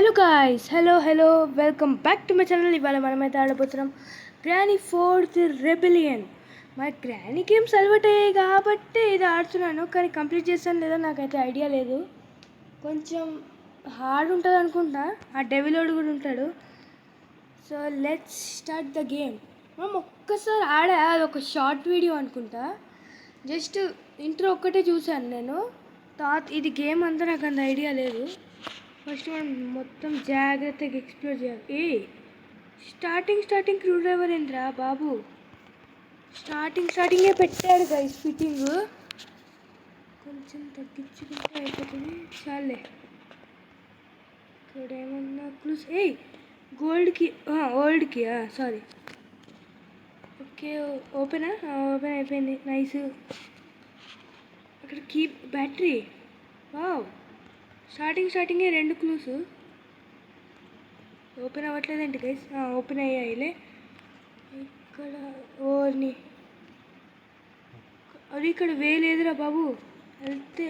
Hello guys, hello welcome back to my channel. ఇవాళ మనమైతే ఆడబోతున్నాం granny fourth rebellion. మా granny games అలవాటయ్యాయి కాబట్టి ఇది ఆడుతున్నాను, కానీ కంప్లీట్ చేస్తాను లేదా నాకైతే ఐడియా లేదు. కొంచెం హార్డ్ ఉంటుంది అనుకుంటా, ఆ డెవిలోడ్ కూడా ఉంటాడు. So let's start the game. మనం ఒక్కసారి ఆడా, అది ఒక షార్ట్ వీడియో అనుకుంటా, జస్ట్ ఇంట్రో ఒక్కటే చూశాను నేను. ఇది గేమ్ అంతా నాకు అంత ఐడియా లేదు. ఫస్ట్ మనం మొత్తం జాగ్రత్తగా ఎక్స్ప్లోర్ చేయాలి. స్టార్టింగ్ క్రూ డ్రైవర్ ఏంట్రా బాబు, స్టార్టింగే పెట్టాడు గైస్ ఫిట్టింగ్. కొంచెం తగ్గించుకుంటే అయిపోతుంది, చాలే. ఇక్కడ ఏమన్నా క్లూస్? గోల్డ్కి, ఓల్డ్కి, సారీ. ఓకే, ఓపెన్ అయిపోయింది, నైస్. అక్కడ కీప్ బ్యాటరీ. వావ్, స్టార్టింగే 2 క్లూస్. ఓపెన్ అవ్వట్లేదండి గైస్. ఓపెన్ అయ్యాయిలే. ఇక్కడ ఓని అది ఇక్కడ వేలేదురా బాబు, వెళ్తే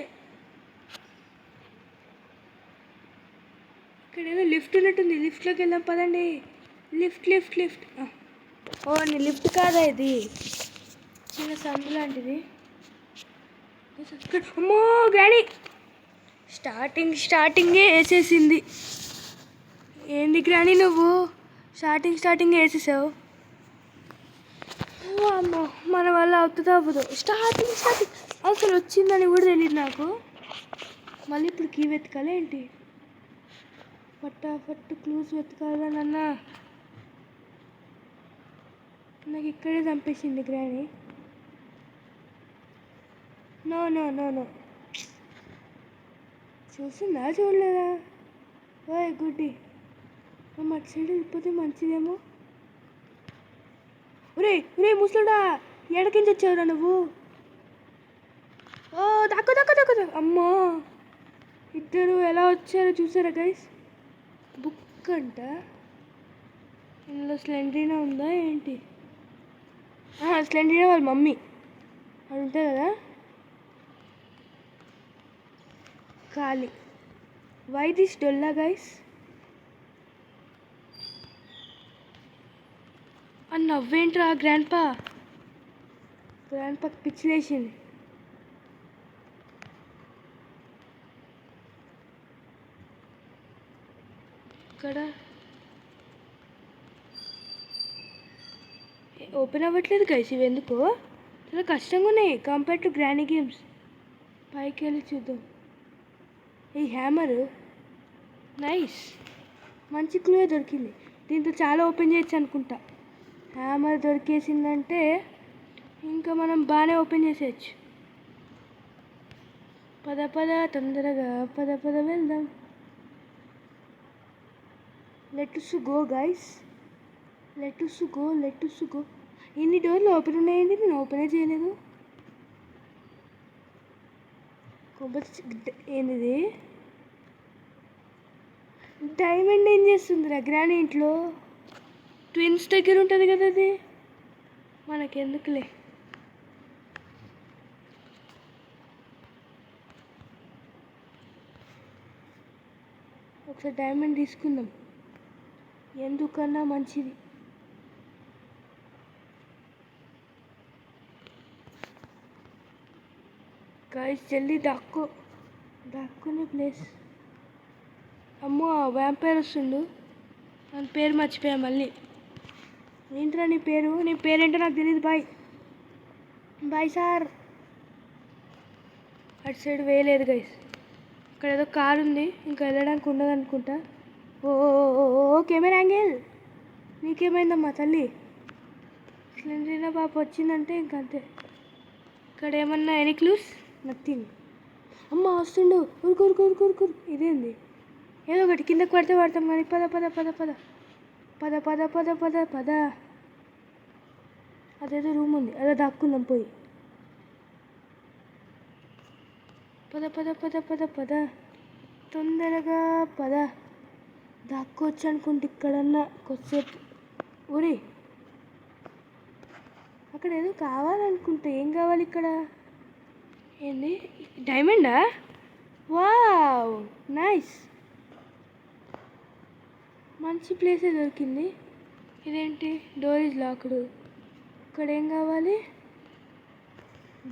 ఇక్కడ ఏదో లిఫ్ట్ ఉన్నట్టుంది. లిఫ్ట్లోకి వెళ్దాం పదండి. లిఫ్ట్. ఓని లిఫ్ట్ కాదా ఇది, చిన్న సందు లాంటిది. అమ్మో గ్రానీ, స్టార్టింగే వేసేసింది. ఏంది గ్రానీ నువ్వు స్టార్టింగే వేసేసావు? అమ్మో, మన వల్ల అవుతుందో అవ్వదు. స్టార్టింగ్ అసలు వచ్చిందని కూడా తెలియదు నాకు. మళ్ళీ ఇప్పుడు కీ వెతకాలి ఏంటి? ఫట్ క్లూస్ వెతకాలా నాన్న? నాకు ఇక్కడే చంపేసింది గ్రానీ. నో చూసిందా చూడలేదా? ఓయ్ గుడ్డి, అటు సైడ్ వెళ్ళిపోతే మంచిదేమో. ఒరే ముసలుడా, ఎడకించి వచ్చావురా నువ్వు? దక్కు. అమ్మో, ఇద్దరు ఎలా వచ్చారో చూసారా గైస్? బుక్ అంట. ఇందులో స్లెండ్రీనా ఉందా ఏంటి? స్లెండ్రీనా వాళ్ళ మమ్మీ అది ఉంటుంది కదా. ఖాళీ. వై దిస్ డొల్లా గైస్? అని నవ్వేంట్రా గ్రాండ్ పాకి పిచ్చిలేసింది. ఇక్కడ ఓపెన్ అవ్వట్లేదు గైస్, ఇవి ఎందుకో చాలా కష్టంగా ఉన్నాయి కంపేర్ టు గ్రానీ గేమ్స్. పైకి వెళ్ళి చూద్దాం. ఈ హ్యామర్ నైస్, మంచి క్లూ దొరికింది. దీంతో చాలా ఓపెన్ చేయొచ్చు అనుకుంటా. హ్యామర్ దొరికేసిందంటే ఇంకా మనం బాగానే ఓపెన్ చేసేయచ్చు. పద తొందరగా పద వెళ్దాం. Let's go guys, let's go. ఎన్ని డోర్లు ఓపెన్ ఉన్నాయండి? నేను ఓపెనే చేయలేదు. ఏంది డైమండ్? ఏం చేస్తుందిరా గ్రానీ ఇంట్లో? ట్విన్స్ దగ్గర ఉంటుంది కదా అది, మనకెందుకులే. ఒకసారి డైమండ్ తీసుకుందాం, ఎందుకన్నా మంచిది. గైస్ జల్దీ దాక్కునే ప్లేస్. అమ్మో, వ్యాంపైర్ వస్తుండు. నా పేరు మర్చిపోయా మళ్ళీ. ఏంట్రా నీ పేరేంటో నాకు తెలియదు. Bye sir. అటు సైడ్ వేయలేదు గైస్. అక్కడ ఏదో కారు ఉంది, ఇంకా వెళ్ళడానికి ఉండదు అనుకుంటా. ఓ కెమెరా యాంగిల్. నీకేమైందమ్మా తల్లి? స్లెండరీనా పాప వచ్చిందంటే ఇంకంతే. ఇక్కడ ఏమన్నా ఎనీ క్లూస్? నథింగ్. అమ్మ వస్తుండు, ఊరుకు. ఇదేంది? ఏదో ఒకటి కిందకు పడితే పడతాం కానీ. పద. అదేదో రూమ్ ఉంది, అదే దాక్కుందాం పోయి. పద తొందరగా పద. దాక్కోవచ్చు అనుకుంటే ఇక్కడన్నా కొద్దిసేపు. ఊరి అక్కడ ఏదో కావాలనుకుంటే. ఏం కావాలి ఇక్కడ? ఏంది? డైమండా? Wow nice. మంచి ప్లేసే దొరికింది. ఇదేంటి డోర్ ఇస్ లాక్డ్. ఇక్కడ ఏం కావాలి?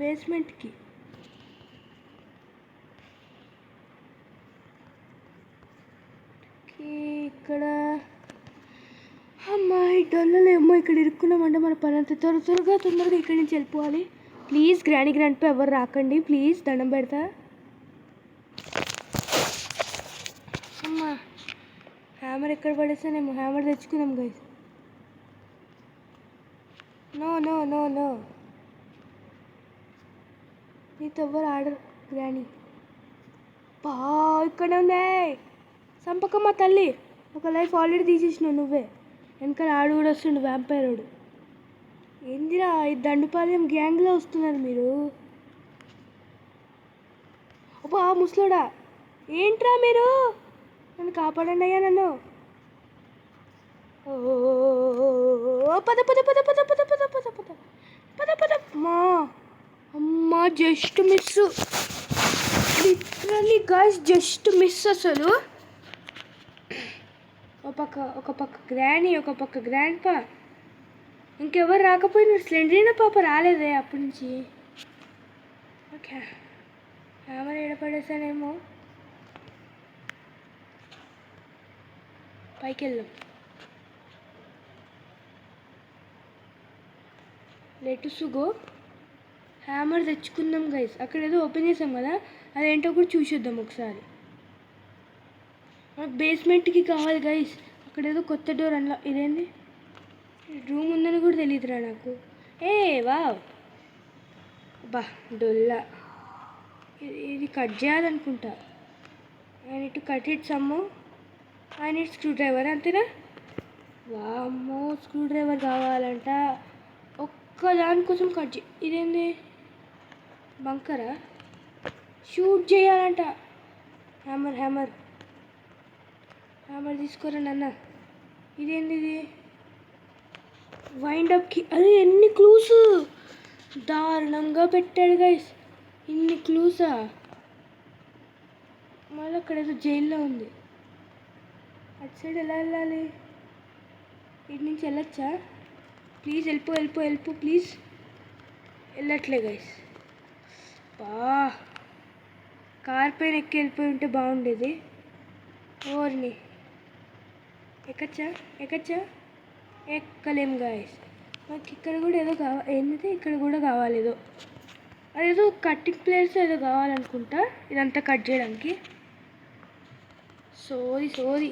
బేస్మెంట్కి. ఇక్కడ అమ్మా ఈ డొల్లలేమో ఇక్కడ ఇరుక్కున్నామంటే మన పని అంతా తొందరగా ఇక్కడి నుంచి వెళ్ళిపోవాలి. ప్లీజ్ గ్రాండ్ పై ఎవరు రాకండి ప్లీజ్, దండం పెడతా. అమ్మా హ్యామర్ ఎక్కడ పడేసానేమో. హ్యామర్ తెచ్చుకుందాం guys. No no no no, నీతో ఎవరు ఆడరు గ్రానీ. ఇక్కడే ఉంది. సంపకమ్మ తల్లి, ఒక లైఫ్ ఆల్రెడీ తీసేసినావు నువ్వే. వెనకాల ఆడు కూడా వస్తుండు వ్యాంపైరోడు. ఏందిరా ఈ దండుపాలెం గ్యాంగ్లో వస్తున్నారు మీరు. అబ్బా ముసలోడా, ఏంట్రా మీరు? నన్ను కాపాడండి అయ్యా నన్ను. పద పద పద పద పద పద పద పద పద పద. అమ్మా just miss, literally guys just miss. అసలు ఒక పక్క గ్రానీ, ఒక పక్క గ్రాండ్ పా. ఇంకెవరు రాకపోయినా స్లెండరీనా పాప రాలేదే అప్పటి నుంచి. ఓకే హ్యామర్ ఏడపడేసానేమో. పైకి వెళ్దాం. లెటుసుగో. హ్యామర్ తెచ్చుకుందాం గైస్. అక్కడ ఏదో ఓపెన్ చేసాం కదా, అదేంటో కూడా చూసేద్దాం ఒకసారి. మనకు బేస్మెంట్కి కావాలి గైస్. అక్కడ ఏదో కొత్త డోర్ అలా. ఇదేంది రూమ్ ఉందని కూడా తెలియదురా నాకు. వావ్ బా డొల్లా. ఇది కట్ చేయాలనుకుంటా. I need to cut it సమ్మో. ఐ నీడ్ స్క్రూ డ్రైవర్, అంతేనా? వామ్మో స్క్రూ డ్రైవర్ కావాలంట. ఒక్కదానికోసం కట్ ఇదేంది బంకరా? షూట్ చేయాలంట. హ్యామర్ హ్యామర్ హ్యామర్ తీసుకోరా నాన్న. ఇదేంది ఇది? వైండ్ అప్కి. అరే ఎన్ని క్లూస్ దారుణంగా పెట్టాడు గైస్. ఇన్ని క్లూసా? మళ్ళీ అక్కడ ఏదో జైల్లో ఉంది. అటు సైడ్ ఎలా వెళ్ళాలి? ఇటు నుంచి వెళ్ళొచ్చా? ప్లీజ్ వెళ్ళిపో ప్లీజ్. వెళ్ళట్లే గైస్. కార్ పైన ఎక్కి వెళ్ళిపోయి ఉంటే బాగుండేది. ఓర్ని ఎక్కచ్చా? ఎక్కలేం గాయస్. నాకు ఇక్కడ కూడా ఏదో కావాలి. ఏంటంటే ఇక్కడ కూడా కావాలి ఏదో. అదేదో కట్టింగ్ ప్లేస్ ఏదో కావాలనుకుంటా, ఇదంతా కట్ చేయడానికి. సోది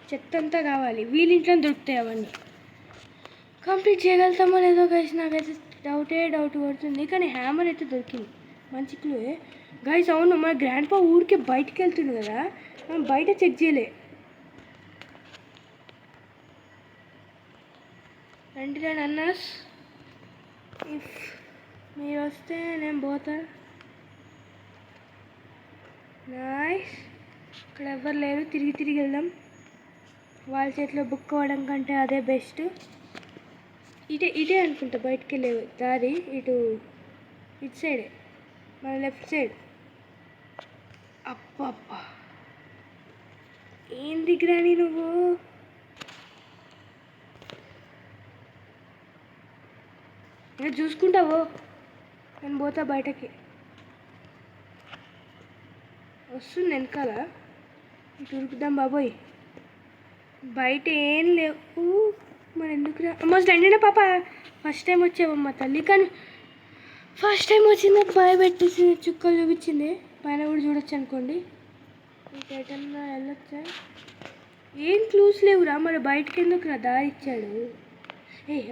చెత్త అంతా కావాలి. వీళ్ళింట్లో దొరుకుతాయి అవన్నీ. కంప్లీట్ చేయగలుగుతామో లేదో గైస్, నాకైతే డౌట్ పడుతుంది. కానీ హ్యామర్ అయితే దొరికింది. మంచి క్లూయే గైస్. అవును, మన గ్రాండ్ పా ఊరికే బయటికి వెళ్తుండు కదా, మనం బయట చెక్ చేయలే. రండి అన్నాస్. ఇఫ్ మీరు వస్తే నేను పోతా. నైస్. ఇక్కడ ఎవ్వరు లేరు. తిరిగి వెళ్దాం. వాళ్ళ చేతిలో బుక్ అవ్వడం కంటే అదే బెస్ట్. ఇదే అనుకుంటా బయటికి వెళ్ళే దారి. ఇటు సైడే, మన లెఫ్ట్ సైడ్. అబ్బా ఏంది గ్రానీ నువ్వు? ఇంకా చూసుకుంటావో? నేను పోతా బయటకి. వస్తుంది వెనకాల. ఇటు ఉరుకుదాం బాబోయ్. బయట ఏం లేవు. మరి ఎందుకు అమ్మ స్లెండరీనా పాప? ఫస్ట్ టైం వచ్చావమ్మ తల్లి. కానీ ఫస్ట్ టైం వచ్చింది నాకు భయపెట్టేసి చుక్కలు చూపించింది. పైన కూడా చూడొచ్చు అనుకోండి. ఇంకేటన్నా వెళ్ళొచ్చా? ఏం క్లూస్ లేవురా. మరి బయటకి ఎందుకు రా దారి ఇచ్చాడు?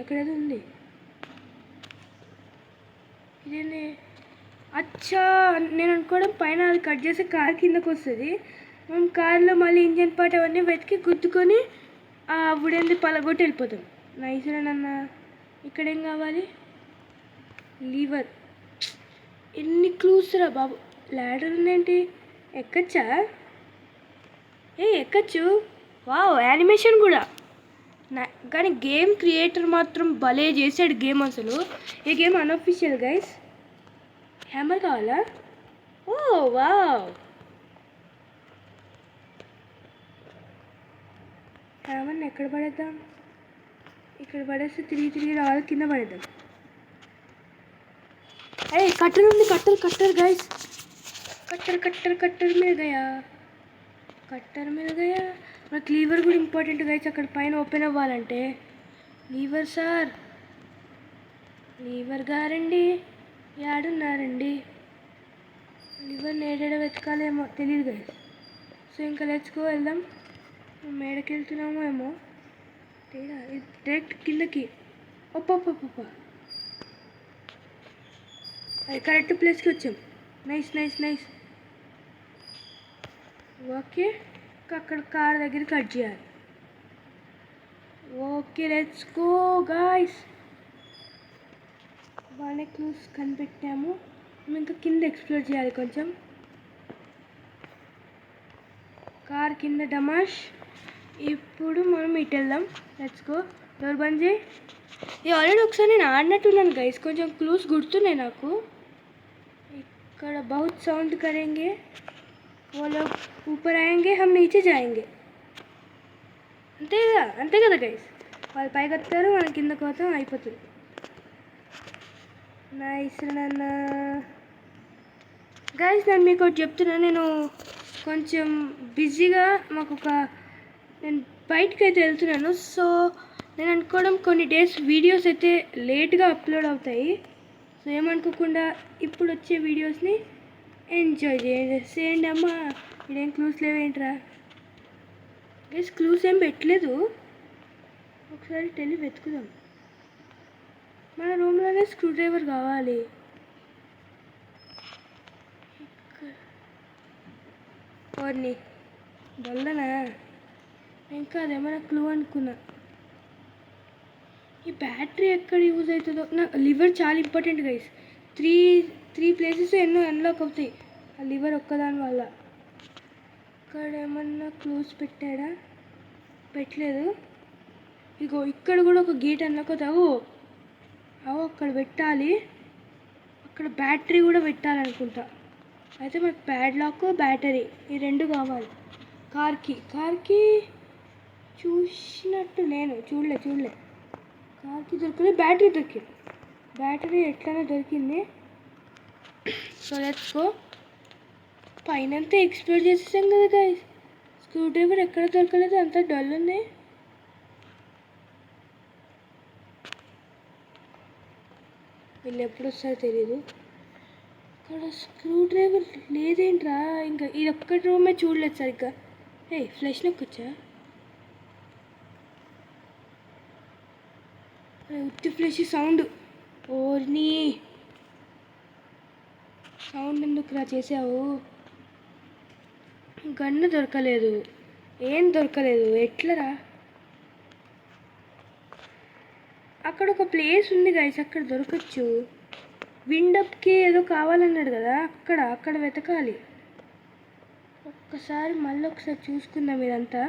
అక్కడేదో ఉంది. ఇదేంది? అచ్చా, నేను అనుకోవడం పైన అది కట్ చేసి కార్ కిందకు వస్తుంది. మనం కార్లో మళ్ళీ ఇంజన్ పార్ట్ అవన్నీ వెతికి గుద్దుకొని అప్పుడేంది పలగొట్టి వెళ్ళిపోతాం. నైస్రేనన్న. ఇక్కడేం కావాలి? లీవర్. ఎన్ని క్లూస్ రా బాబు. ల్యాడర్ ఉందేంటి? ఎక్కచ్చా? ఎక్కచ్చు. వావ్ యానిమేషన్ కూడా. కానీ గేమ్ క్రియేటర్ మాత్రం భలే చేశాడు గేమ్. అసలు ఈ గేమ్ అన్అఫీషియల్ గైస్. హ్యామర్ కావాలా? వావ్ ఏమన్నా ఎక్కడ పడేద్దాం? ఇక్కడ పడేస్తే తిరిగి రావాలి, కింద పడేద్దాం. అరే కట్టర్ ఉంది, కట్టర్ గైస్, కట్టర్ మీద గయా, మనకు లీవర్ కూడా ఇంపార్టెంట్ గైస్. అక్కడ పైన ఓపెన్ అవ్వాలంటే లీవర్ సార్, లీవర్ గారండి యాడున్నారండి? లివర్ ఏడాడ వెతకాలేమో తెలియదు గైస్. సో ఇంకా లెట్స్ గో, వెళ్దాం. మేడకి వెళ్తున్నామో ఏమో, తేడా డైరెక్ట్ కిందకి. ఒప్ప అది కరెక్ట్ ప్లేస్కి వచ్చాం. నైస్. ఓకే, అక్కడ కార్ దగ్గర కట్ చేయాలి. Okay let's go guys. బాగానే క్లూస్ కనిపెట్టాము. ఇంకా కింద ఎక్స్ప్లోర్ చేయాలి కొంచెం. కార్ కింద డమాష్. ఇప్పుడు మనం ఇటు వెళ్దాం. Let's go. డోర్ బంద్ చేయి. ఇది ఆల్రెడీ ఒకసారి నేను ఆడినట్టున్నాను గైస్, కొంచెం క్లూస్ గుర్తున్నాయి నాకు. ఇక్కడ बहुत సౌండ్ करेंगे, वो लोग ऊपर आएंगे, हम नीचे जाएंगे. అంతే కదా గైస్. వాళ్ళు పైకి వస్తారు, మనం కిందకు పోతాం, అయిపోతుంది. నైస్ నాన్న. గైస్ నేను మీకు ఒకటి చెప్తున్నా, నేను కొంచెం బిజీగా నేను బయటకు అయితే వెళ్తున్నాను. సో నేను అనుకోవడం కొన్ని డేస్ వీడియోస్ అయితే లేట్గా అప్లోడ్ అవుతాయి. సో ఏమనుకోకుండా ఇప్పుడు వచ్చే వీడియోస్ని ఎంజాయ్ చేయండి అమ్మా. ఇదేం క్లూస్ లేవేంట్రా గైస్? క్లూస్ ఏం పెట్టలేదు. ఒకసారి టెలి వెతుకుదాం. మన రూమ్లోనే స్క్రూ డ్రైవర్ కావాలి. ఓర్ని బొల్లనా? ఇంకా అదేమైనా క్లూ అనుకున్నా. ఈ బ్యాటరీ ఎక్కడ యూజ్ అవుతుందో. నా లివర్ చాలా ఇంపార్టెంట్ గైస్. త్రీ ప్లేసెస్ ఎన్నో అన్లాక్ అవుతాయి ఆ లివర్ ఒక్కదాని వల్ల. ఇక్కడ ఏమన్నా క్లూస్ పెట్టాడా? పెట్టలేదు. ఇగో ఇక్కడ కూడా ఒక గేట్ అన్లాక్ అవుతావు. అక్కడ పెట్టాలి. అక్కడ బ్యాటరీ కూడా పెట్టాలనుకుంటా. అయితే మనకు ప్యాడ్లాక్, బ్యాటరీ ఈ రెండు కావాలి. కార్కి చూసినట్టు నేను చూడలే. కార్కి దొరకలేదు, బ్యాటరీ దొరికింది. బ్యాటరీ ఎట్లనే దొరికింది. So let's go. పైనంతా ఎక్స్ప్లోర్ చేసేసాం కదా గైస్. స్క్రూ డ్రైవర్ ఎక్కడ దొరకలేదు, అంతా డల్ ఉంది. వీళ్ళు ఎప్పుడు వస్తారో తెలీదు. అక్కడ స్క్రూ డ్రైవర్ లేదేంట్రా? ఇంకా ఇది ఒక్కటి రూమే చూడలేదు సరిగ్గా. ఫ్లెష్ నొక్కొచ్చా? ఉత్తి ఫ్లెష్ సౌండ్. ఓర్ని సౌండ్ ఎందుకురా చేసావు? గన్ను దొరకలేదు, ఏం దొరకలేదు. ఎట్లరా? అక్కడ ఒక ప్లేస్ ఉంది గైస్, అక్కడ దొరకచ్చు. విండప్కి ఏదో కావాలన్నాడు కదా, అక్కడ వెతకాలి. మళ్ళీ ఒకసారి చూసుకుందాం ఇదంతా.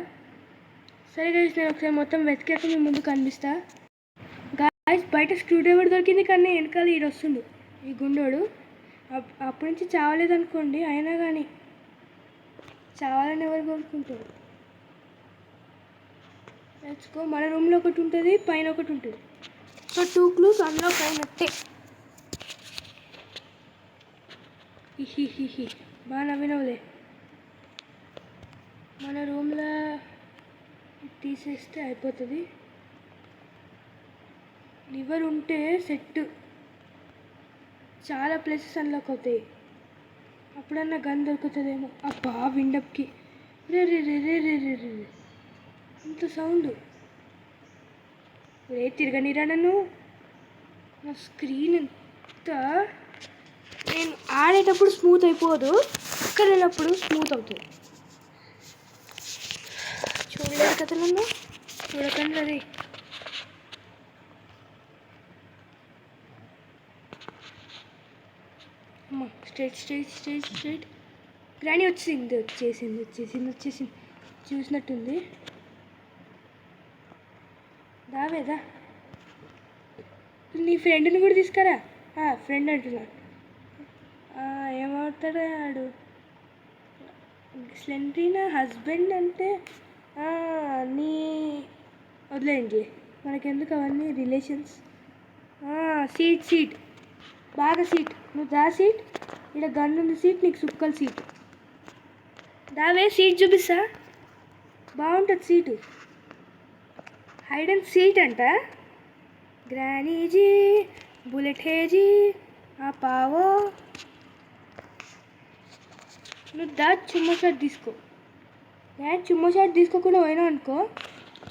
సరే గైస్, నేను ఒకసారి మొత్తం వెతికాక మీ ముందు కనిపిస్తా. గాయస్ బయట స్క్రూ డ్రైవర్ దొరికింది, కానీ వెనకాల ఈడు వస్తుండు ఈ గుండోడు. అప్పటి నుంచి చావలేదనుకోండి, అయినా కానీ చావాలని ఎవరు కోరుకుంటారు? Let's go. మన రూమ్లో ఒకటి ఉంటుంది, పైన ఒకటి ఉంటుంది. సో 2 క్లూస్ అన్లాక్ అయినట్టే. హిహిహిహి బాగా నవ్వినవులే. మన రూమ్లో తీసేస్తే అయిపోతుంది. లివర్ ఉంటే సెట్, చాలా ప్లేసెస్ అన్లాక్ అవుతాయి. అప్పుడన్నా గన్ దొరుకుతుందేమో. అబ్బా విండప్కి రే అంత సౌండ్. తిరగనిరా నన్ను. నా స్క్రీన్ అంతా నేను ఆడేటప్పుడు స్మూత్ అయిపోదు, అక్కడ వెళ్ళినప్పుడు స్మూత్ అవుతుంది. చూడలేదు కదా నన్ను, చూడకండి అది. అమ్మా స్ట్రైట్. గ్రానీ వచ్చేసింది. చూసినట్టుంది. దావేదా నీ ఫ్రెండ్ని కూడా తీసుకురా. ఫ్రెండ్ అంటున్నా, ఏమవుతాడు ఆడు? స్లెండ్రీనా హస్బెండ్ అంటే నీ వదిలేయండి, మనకెందుకు అవన్నీ రిలేషన్స్. సీట్ బాగా సీట్, నువ్వు దా సీట్. ఇక్కడ గన్ ఉంది సీట్, నీకు సుక్కల సీట్. దావే సీట్ చూపిస్తా, బాగుంటుంది సీటు. హైడ్ అండ్ సీట్ అంట. గ్రానీజీ బుల్లెట్ హేజీ ఆ పావో. నువ్వు దా చుమ్మో షాట్ తీసుకో. నేను చుమ్మో షాట్ తీసుకోకుండా పోయినావు అనుకో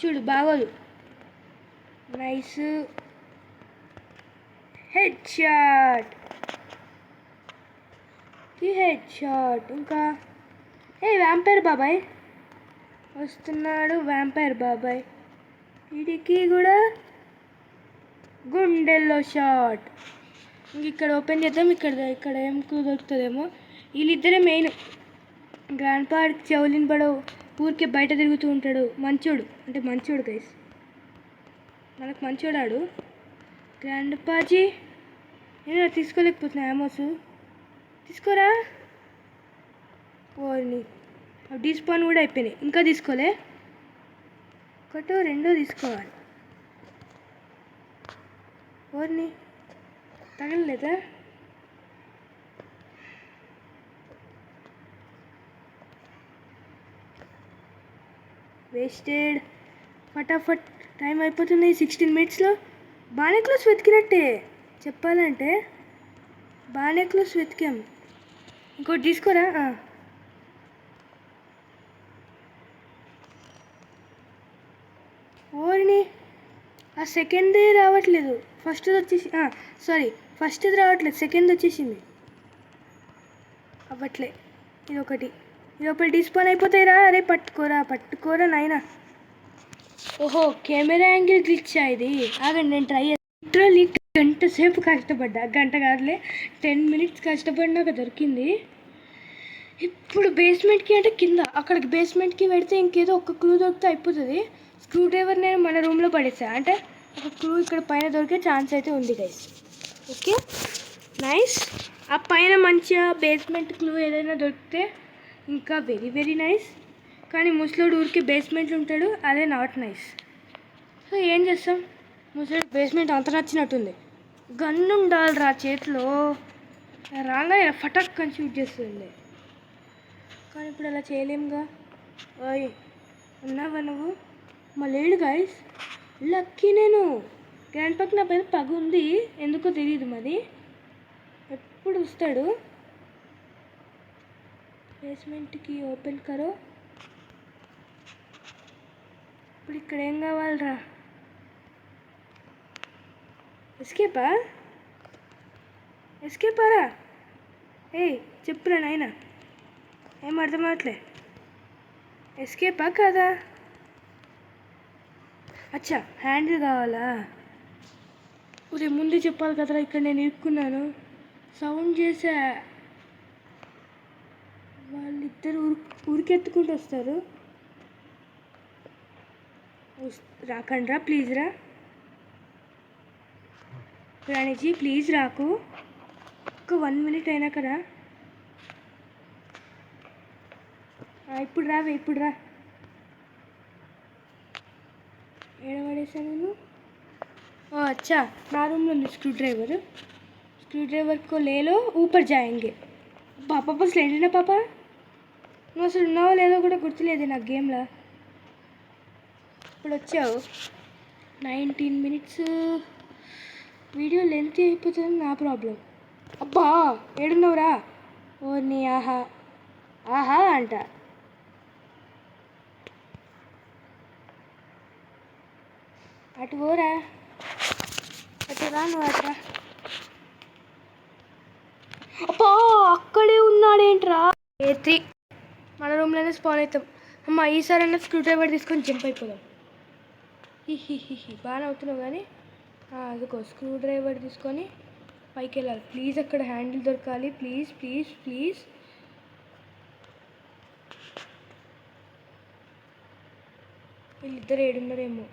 చూడు బాగోదు. Nice head shot, head shot. ఇంకా వ్యాంపైర్ బాబాయ్ వస్తున్నాడు, వ్యాంపైర్ బాబాయ్. వీడికి కూడా గుండెల్లో షాట్. ఇంక ఇక్కడ ఓపెన్ చేద్దాం, ఇక్కడ ఏం దొరుకుతుందేమో. వీళ్ళిద్దరే మెయిన్. గ్రాండ్ పాడ్ చెవులిని పడవు, ఊరికే బయట తిరుగుతూ ఉంటాడు. మంచోడు అంటే మంచోడు గైస్, మనకు మంచోడాడు. గ్రాండ్ పాజీ నేను తీసుకోలేకపోతున్నా. యామోస్ తీసుకోరా. ఓని డిస్పాన్ కూడా అయిపోయినాయి, ఇంకా తీసుకోలే. ఒకటో రెండో తీసుకోవాలి. ఓర్ని తగలలేదా. వేస్టెడ్. ఫటాఫట్ టైం అయిపోతుంది 16 minutesలో. బాగానే క్లోజ్ వెతికినట్టే చెప్పాలంటే, బాగానే క్లోజ్ వెతికాం. ఇంకోటి తీసుకోరా. ఓరిని ఆ సెకండ్ది రావట్లేదు, ఫస్ట్ది వచ్చేసి ఫస్ట్ది రావట్లేదు, సెకండ్ వచ్చేసింది. అవ్వట్లే. ఇది ఒకటి డిస్పాన్ అయిపోతాయిరా. అరే పట్టుకోరా నాయనా. ఓహో కెమెరా యాంగిల్ గ్లిచ్ ఇది. ఆగండి నేను ట్రై చేస్తాను. లిటరల్లీ గంట సేపు కష్టపడ్డా, గంట కాదులే 10 minutes కష్టపడినాక దొరికింది. ఇప్పుడు బేస్మెంట్కి అంటే కింద, అక్కడికి బేస్మెంట్కి పెడితే ఇంకేదో ఒక క్లూ దొరికితే అయిపోతుంది. స్క్రూ డ్రైవర్ నేను మన రూమ్లో పడేసా అంటే ఒక క్లూ ఇక్కడ పైన దొరికే ఛాన్స్ అయితే ఉంది గైస్. Okay nice. ఆ పైన మంచిగా బేస్మెంట్ క్లూ ఏదైనా దొరికితే ఇంకా వెరీ వెరీ నైస్. కానీ ముసలోడు ఊరికి బేస్మెంట్లో ఉంటాడు, అదే నాట్ నైస్. సో ఏం చేస్తాం, ముసలోడు బేస్మెంట్ అంత నచ్చినట్టుంది. గన్ను ఉండాలిరా చేతిలో, రాగా ఫటాక్ అని షూట్ చేస్తుంది. కానీ ఇప్పుడు అలా చేయలేముగా. ఓయ్ ఉన్నావా నువ్వు? లేడు గైస్. లక్కీ నేను. గ్రాండ్ పాక్ నా పైన పగ ఉంది, ఎందుకో తెలియదు మరి. ఎప్పుడు వస్తాడు. బేస్మెంట్కి ఓపెన్ కరో. ఇప్పుడు ఇక్కడ ఏం కావాలరా? ఎస్కేపారా? చెప్పురా నాయన, ఏం అర్థం అవట్లే. ఎస్కేపా కాదా? అచ్చా హ్యాండిల్ కావాలా? ఉదయం ముందే చెప్పాలి కదరా. ఇక్కడ నేను ఇరుక్కున్నాను, సౌండ్ చేసా. వాళ్ళిద్దరు ఉరికెత్తుకుంటూ వస్తారు. రాకండ్రా ప్లీజ్ రా. రాణిజీ ప్లీజ్ రాకు, ఒక 1 minute అయినా కదా. ఇప్పుడు రా. ఏడవడేసా నేను. अच्छा నా రూమ్లో ఉంది స్క్రూ ड्राइवर को ले लो, ऊपर जाएंगे. పాప స్లేండినా పాప, నువ్వు అసలు ఉన్నావో లేదో కూడా గుర్తులేదు నాకు గేమ్లో. ఇప్పుడు వచ్చావు. 19 minutes వీడియో లెంత్ అయిపోతుంది, నా ప్రాబ్లం. అబ్బా ఏడున్నావురా? ఓ నీ ఆహా అంట. అటు పోరా, నువ్వు అట్రా. అబ్బా అక్కడే ఉన్నాడేంట్రా. A3 మన రూమ్లోనే స్పాన్ అవుతాం. అమ్మ ఈసారి అన్న స్క్రూ డ్రైవర్ తీసుకొని జంప్ అయిపోదాం. బాగానే అవుతున్నావు కానీ అదిగో స్క్రూ డ్రైవర్ తీసుకొని పైకి వెళ్ళాలి. ప్లీజ్ అక్కడ హ్యాండిల్ దొరకాలి. ప్లీజ్. వీళ్ళిద్దరు ఏడున్నారేమో.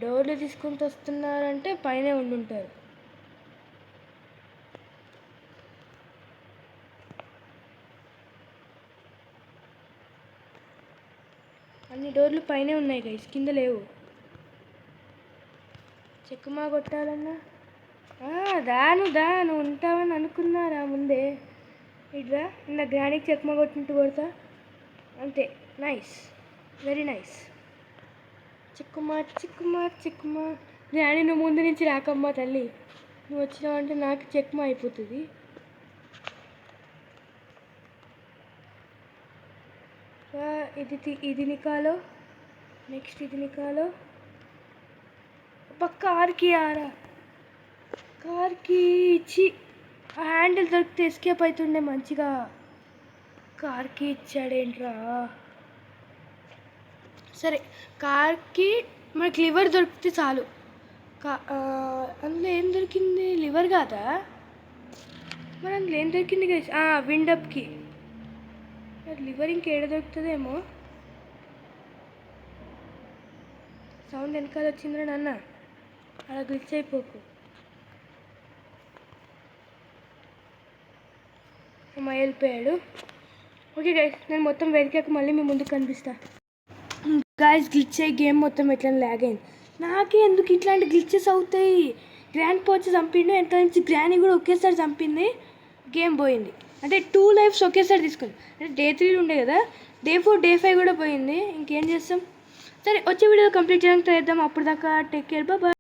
డోర్లు తీసుకుంటూ వస్తున్నారంటే పైనే ఉండుంటారు. అన్ని డోర్లు పైనే ఉన్నాయి గైస్, కింద లేవు. చెక్కుమా కొట్టాలన్నా దాను ఉంటావని అనుకున్నారా ముందే. ఇట్లా నా గ్రానీకి చెక్కుమా కొట్టినట్టు కొడతా అంతే. Nice, very nice. చిక్కుమా గ్రానీ, నువ్వు ముందు నుంచి రాకమ్మా తల్లి. నువ్వు వచ్చినావంటే నాకు చెక్కుమా అయిపోతుంది. ఇది నికాలో, నెక్స్ట్ ఇది నికాలో. కార్కి ఇచ్చి ఆ హ్యాండిల్ దొరికితే ఎస్కేప్ అవుతుండే మంచిగా. కార్కి ఇచ్చాడేంట్రా. సరే, కార్కి మనకి లివర్ దొరికితే చాలు. అందులో ఏం దొరికింది? లివర్ కాదా మరి, అందులో ఏం దొరికింది గైస్? విండప్కి. లివర్ ఇంకేడ దొరుకుతుందేమో. సౌండ్ వెనకాల వచ్చిందిరా నాన్న, అలా గ్లిచ్ అయిపోకు. అమ్మ వెళ్ళిపోయాడు. ఓకే గైస్, నేను మొత్తం వెతికాక మళ్ళీ మీ ముందుకు కనిపిస్తా. గైస్, గ్లిచ్ అయ్యి గేమ్ మొత్తం ఎట్లా లాగ్ అయింది. నాకే ఎందుకు ఇట్లాంటి గ్లిచెస్ అవుతాయి. గ్రాండ్ వచ్చి చంపిండు, ఎంత నుంచి గ్రానీ కూడా ఒకేసారి చంపింది. గేమ్ పోయింది. అంటే 2 lives ఒకేసారి తీసుకుంది. అంటే Day 3 ఉండే కదా, Day 4 Day 5 కూడా పోయింది. ఇంకేం చేస్తాం. సరే, వచ్చే వీడియో కంప్లీట్ చేయడానికి ట్రై చేద్దాం. అప్పుడు దాకా టేక్ కేర్, బాయ్.